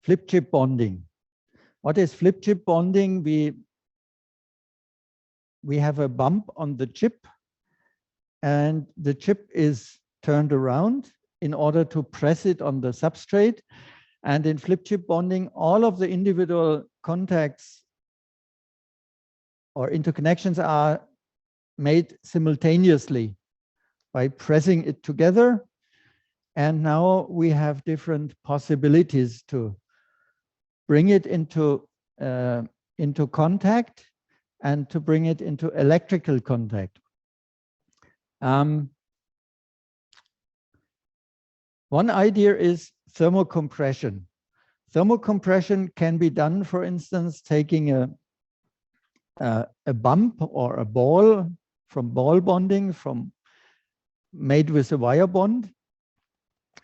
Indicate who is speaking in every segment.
Speaker 1: flip chip bonding. What is flip chip bonding? We have a bump on the chip, and the chip is turned around in order to press it on the substrate. And in flip chip bonding, all of the individual contacts or interconnections are made simultaneously by pressing it together. And now we have different possibilities to bring it into contact and to bring it into electrical contact. One idea is thermocompression. Thermocompression can be done, for instance, taking a bump or a ball from ball bonding made with a wire bond,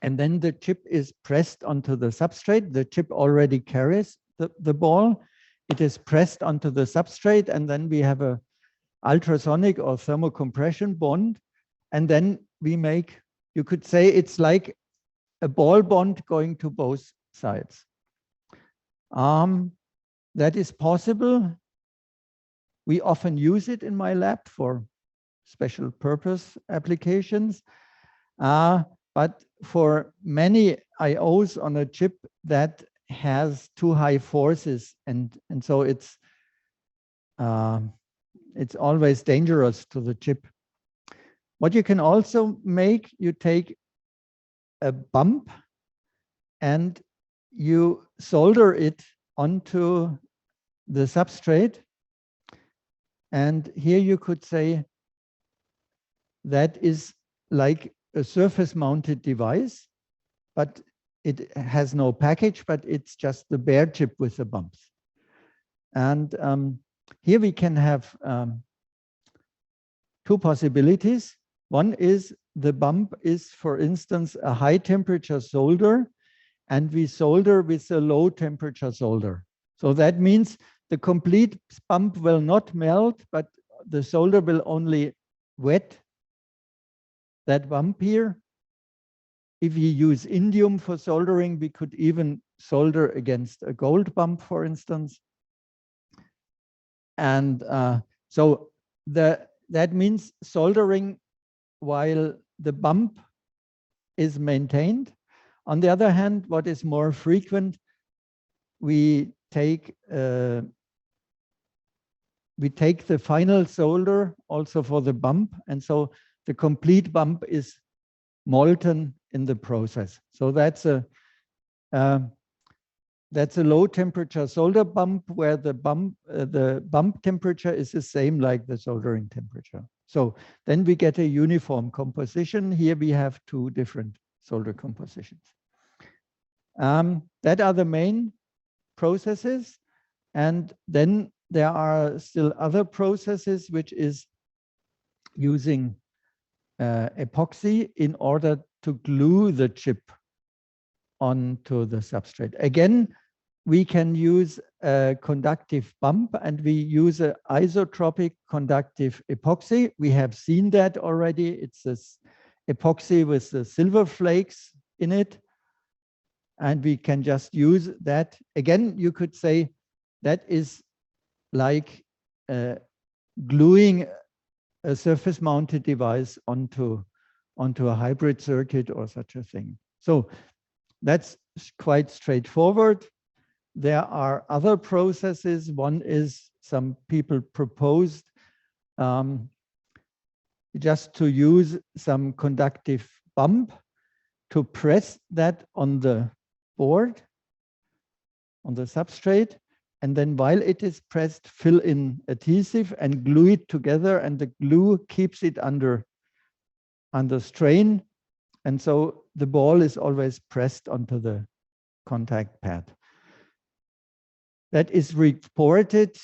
Speaker 1: and then the chip is pressed onto the substrate. The chip already carries the ball. It is pressed onto the substrate, and then we have a ultrasonic or thermocompression bond, and then we make, you could say it's like a ball bond going to both sides. That is possible. We often use it in my lab for special purpose applications. But for many IOs on a chip, that has too high forces, and so it's always dangerous to the chip. What you can also make, you take a bump and you solder it onto the substrate. And here you could say that is like a surface mounted device, but it has no package, but it's just the bare chip with the bumps. And here we can have two possibilities. One is the bump is, for instance, a high temperature solder, and we solder with a low temperature solder. So that means the complete bump will not melt, but the solder will only wet that bump here. If you use indium for soldering, we could even solder against a gold bump, for instance. And so that means soldering while the bump is maintained. On the other hand, what is more frequent, we take the final solder also for the bump, and so the complete bump is molten in the process. So that's a low temperature solder bump where the bump temperature is the same like the soldering temperature. So then we get a uniform composition. Here we have two different solder compositions. That are the main processes. And then there are still other processes, which is using epoxy in order to glue the chip onto the substrate. Again, we can use a conductive bump, and we use an isotropic conductive epoxy. We have seen that already. It's this epoxy with the silver flakes in it, and we can just use that. Again, you could say that is like gluing a surface mounted device onto a hybrid circuit or such a thing. So that's quite straightforward. There are other processes. One is some people proposed just to use some conductive bump to press that on the board, on the substrate, and then while it is pressed, fill in adhesive and glue it together, and the glue keeps it under strain, and so the ball is always pressed onto the contact pad. That is reported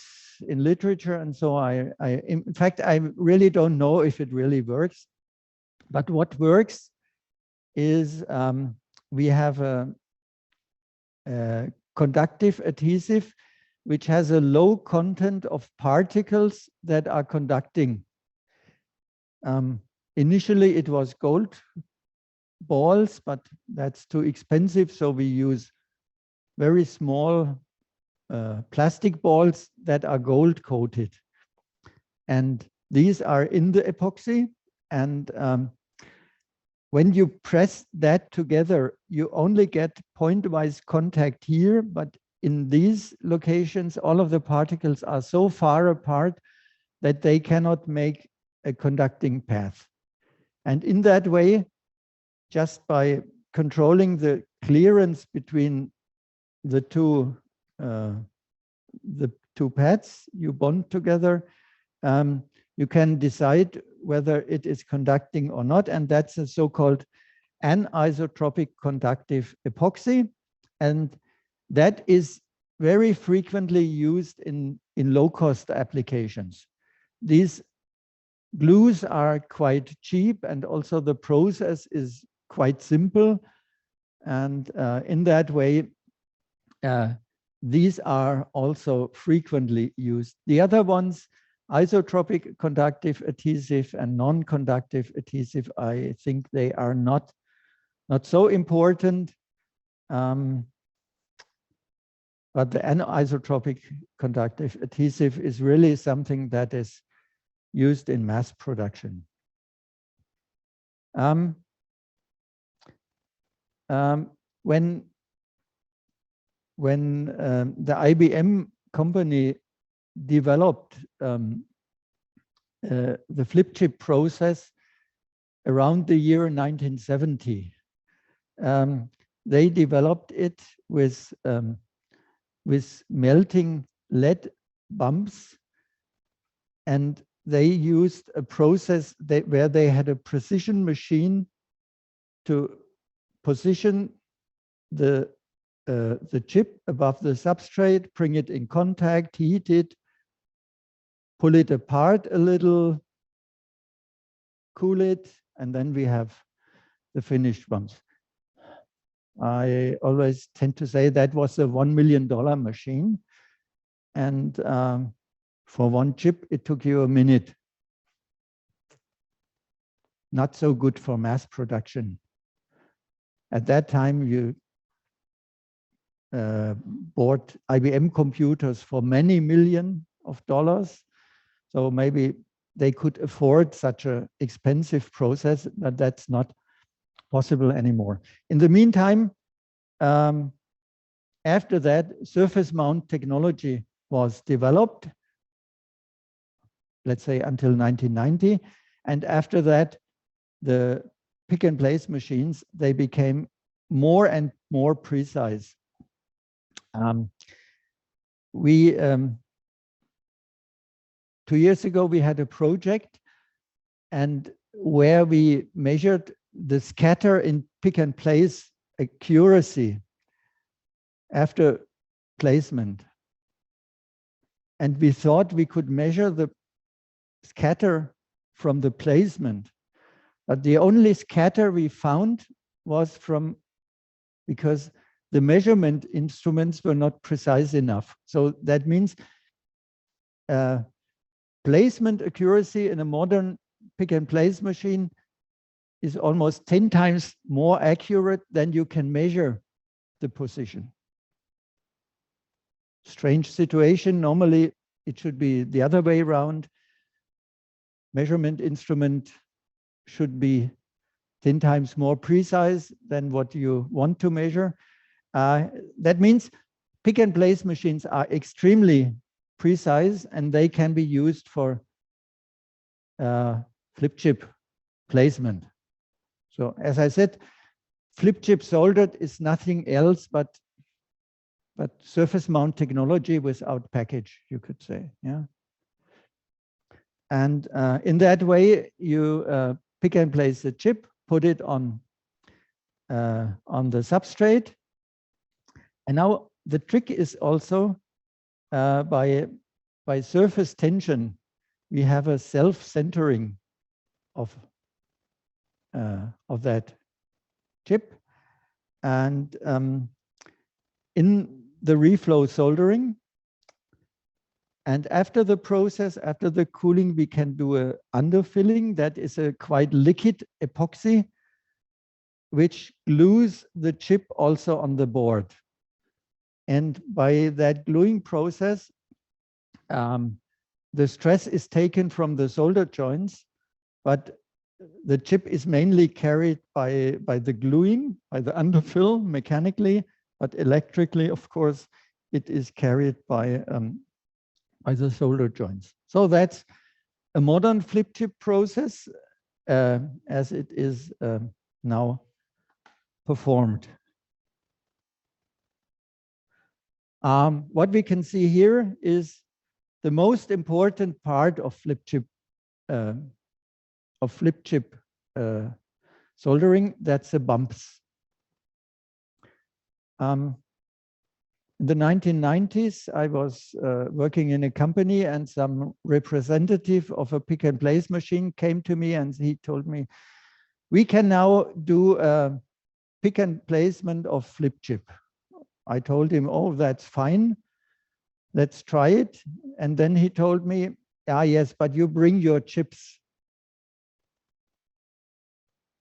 Speaker 1: in literature, and so in fact, I really don't know if it really works. But what works is we have a conductive adhesive which has a low content of particles that are conducting. Initially, it was gold balls, but that's too expensive, so we use very small plastic balls that are gold coated. And these are in the epoxy. And when you press that together, you only get point-wise contact here, but in these locations, all of the particles are so far apart that they cannot make a conducting path. And in that way, just by controlling the clearance between the two pads you bond together, you can decide whether it is conducting or not, and that's a so-called anisotropic conductive epoxy, and that is very frequently used in low-cost applications. These glues are quite cheap, and also the process is quite simple, and in that way, these are also frequently used. The other ones, isotropic conductive adhesive and non-conductive adhesive, I think they are not so important. But the anisotropic conductive adhesive is really something that is used in mass production. When the IBM company developed the flip chip process around the year 1970, they developed it with melting lead bumps, and they used a process where they had a precision machine to position the chip above the substrate, bring it in contact, heat it, pull it apart a little, cool it, and then we have the finished bumps. I always tend to say that was a $1 million machine. And for one chip, it took you a minute. Not so good for mass production. At that time, you bought IBM computers for many millions of dollars. So maybe they could afford such an expensive process, but that's not possible anymore. In the meantime, after that, surface mount technology was developed, let's say until 1990. And after that, the pick and place machines, they became more and more precise. 2 years ago, we had a project and where we measured the scatter in pick and place accuracy after placement. And we thought we could measure the scatter from the placement. But the only scatter we found was because the measurement instruments were not precise enough. So that means placement accuracy in a modern pick and place machine is almost 10 times more accurate than you can measure the position. Strange situation. Normally, it should be the other way around. Measurement instrument should be 10 times more precise than what you want to measure. That means pick and place machines are extremely precise, and they can be used for flip chip placement. So as I said, flip chip soldered is nothing else but surface mount technology without package, you could say. Yeah. And in that way, you pick and place the chip, put it on the substrate. And now the trick is also by surface tension, we have a self-centering of that chip. And in the reflow soldering, and after the process, after the cooling, we can do a underfilling. That is a quite liquid epoxy, which glues the chip also on the board. And by that gluing process, the stress is taken from the solder joints, but the chip is mainly carried by the gluing, by the underfill mechanically, but electrically, of course, it is carried by the solder joints. So that's a modern flip chip process as it is now performed. What we can see here is the most important part of flip chip soldering. That's the bumps. In the 1990s, I was working in a company, and some representative of a pick and place machine came to me and he told me, we can now do a pick and placement of flip chip. I told him, oh, that's fine. Let's try it. And then he told me, ah, yes, but you bring your chips.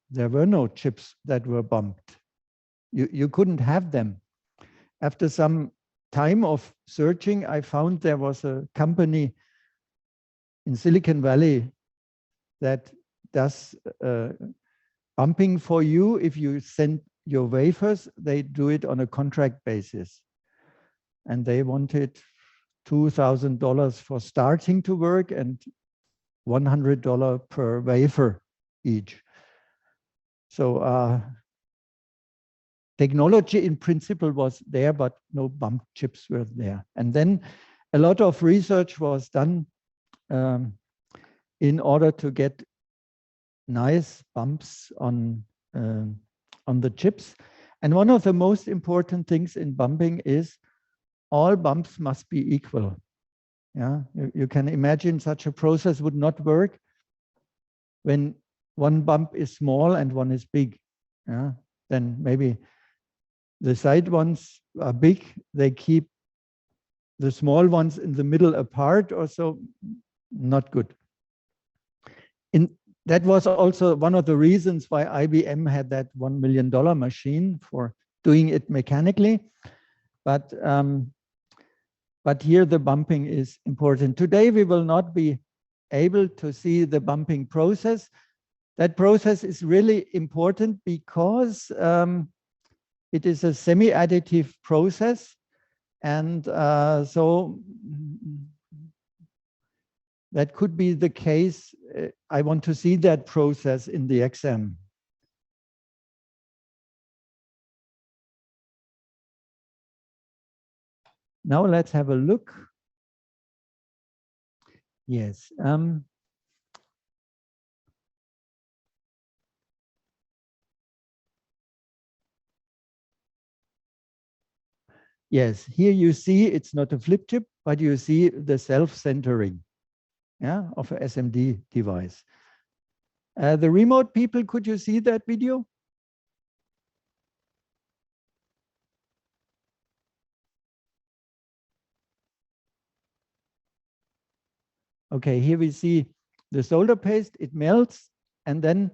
Speaker 1: There were no chips that were bumped. You couldn't have them. After some time of searching, I found there was a company in Silicon Valley that does bumping for you. If you send your wafers, they do it on a contract basis. And they wanted $2,000 for starting to work and $100 per wafer each. So technology in principle was there, but no bump chips were there. And then a lot of research was done in order to get nice bumps on the chips. And one of the most important things in bumping is all bumps must be equal. Yeah, you can imagine such a process would not work when one bump is small and one is big. Yeah, then maybe the side ones are big, they keep the small ones in the middle apart, or so, not good. That was also one of the reasons why IBM had that $1 million machine for doing it mechanically. But here the bumping is important. Today we will not be able to see the bumping process. That process is really important because it is a semi-additive process. And so that could be the case. I want to see that process in the exam. Now let's have a look. Yes. Yes, here you see it's not a flip chip, but you see the self-centering, yeah, of a SMD device. The remote people, could you see that video? Okay, here we see the solder paste, it melts, and then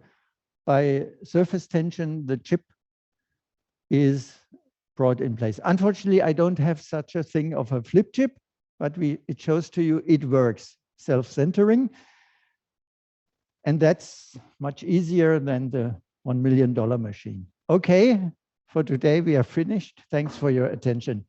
Speaker 1: by surface tension, the chip is brought in place. Unfortunately, I don't have such a thing of a flip chip, but it shows to you it works, self-centering. And that's much easier than the $1 million machine. Okay, for today we are finished. Thanks for your attention.